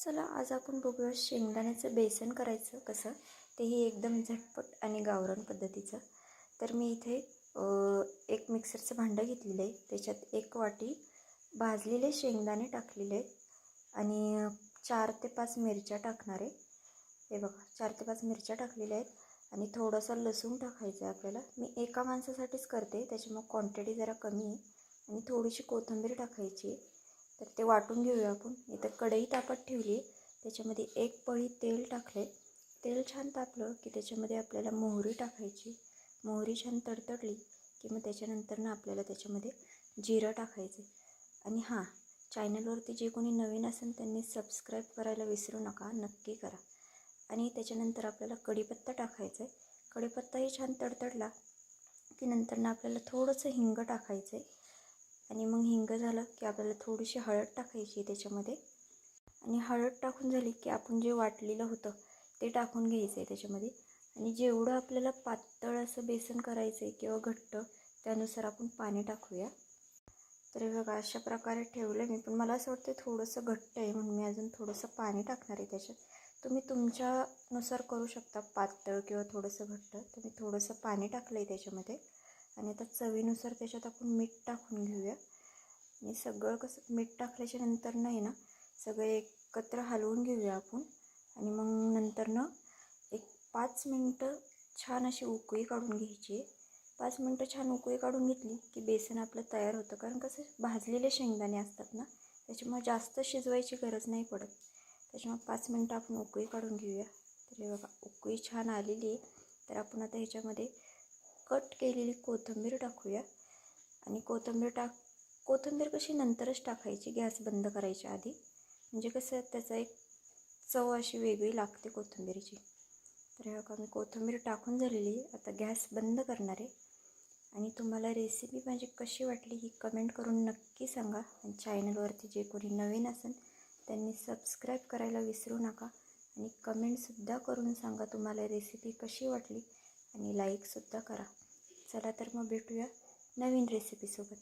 चला आज आपण बघूया शेंगदाण्याचं बेसन करायचं कसं, तेही एकदम झटपट आणि गावरान पद्धतीचं. तर मी इथे एक मिक्सरचं भांडं घेतलेलं आहे. त्याच्यात 1 वाटी भाजलेले शेंगदाणे टाकलेले आहेत आणि 4 ते 5 मिरच्या टाकणार आहे. हे बघा 4 ते 5 मिरच्या टाकलेल्या आहेत आणि थोडासा लसूण टाकायचं आहे आपल्याला. मी एका माणसासाठीच करते त्याच्यामुळे क्वांटिटी जरा कमी आहे. आणि थोडीशी कोथिंबीर टाकायची आहे. तर ते वाटून घेऊया आपण. इथं कढई तापत ठेवली, त्याच्यामध्ये 1 पळी तेल टाकले. तेल छान तापलं की त्याच्यामध्ये आपल्याला मोहरी टाकायची. मोहरी छान तडतडली की मग त्याच्यानंतर आपल्याला त्याच्यामध्ये जिरं टाकायचं. आणि हां, चॅनलवरती जे कोणी नवीन असेल त्यांनी सबस्क्राईब करायला विसरू नका, नक्की करा. आणि त्याच्यानंतर आपल्याला कढीपत्ता टाकायचा आहे. कढीपत्ताही छान तडतडला की नंतर आपल्याला थोडंसं हिंग टाकायचं आहे. आणि मग हिंग झालं की आपल्याला थोडीशी हळद टाकायची त्याच्यामध्ये. आणि हळद टाकून झाली की आपण जे वाटलेलं होतं ते टाकून घ्यायचं आहे त्याच्यामध्ये. आणि जेवढं आपल्याला पातळ असं बेसन करायचं आहे किंवा घट्ट, त्यानुसार आपण पाणी टाकूया. तर हे बघा अशा प्रकारे ठेवलं मी, पण मला असं वाटतं थोडंसं घट्ट आहे म्हणून मी अजून थोडंसं पाणी टाकणार आहे त्याच्यात. तुम्ही तुमच्यानुसार करू शकता, पातळ किंवा थोडंसं घट्ट. तर मी थोडंसं पाणी टाकलं आहे त्याच्यामध्ये. आणि आता चवीनुसार त्याच्यात आपण मीठ टाकून घेऊया. आणि सगळं कसं मीठ टाकल्याच्या नंतर नाही ना, सगळे एकत्र हलवून घेऊया आपण. आणि मग नंतर एक 5 मिनटं छान अशी उकळी काढून घ्यायची. 5 मिनटं छान उकळी काढून घेतली की बेसन आपलं तयार होतं. कारण कसं भाजलेले शेंगदाणे असतात ना, त्याच्यामुळे जास्त शिजवायची गरज नाही पडत. त्याच्यामुळे 5 मिनटं आपण उकळी काढून घेऊया. तर हे बघा उकळी छान आलेली आहे. तर आपण आता ह्याच्यामध्ये कट केलेली कोथिंबीर टाकूया. आणि कोथिंबीर कशी नंतरच टाकायची, गॅस बंद करायच्या आधी. म्हणजे कसं त्याचा एक चव अशी वेगळी लागते कोथिंबीरची. तर हे बघा मी कोथिंबीर टाकून झालेली. आता गॅस बंद करणार आहे. आणि तुम्हाला रेसिपी माझी कशी वाटली ही कमेंट करून नक्की सांगा. आणि चॅनलवरती जे कोणी नवीन असेल त्यांनी सबस्क्राईब करायला विसरू नका. आणि कमेंटसुद्धा करून सांगा तुम्हाला रेसिपी कशी वाटली. आणि लाईकसुद्धा करा. चला तर मग भेटूया नवीन रेसिपीसोबत.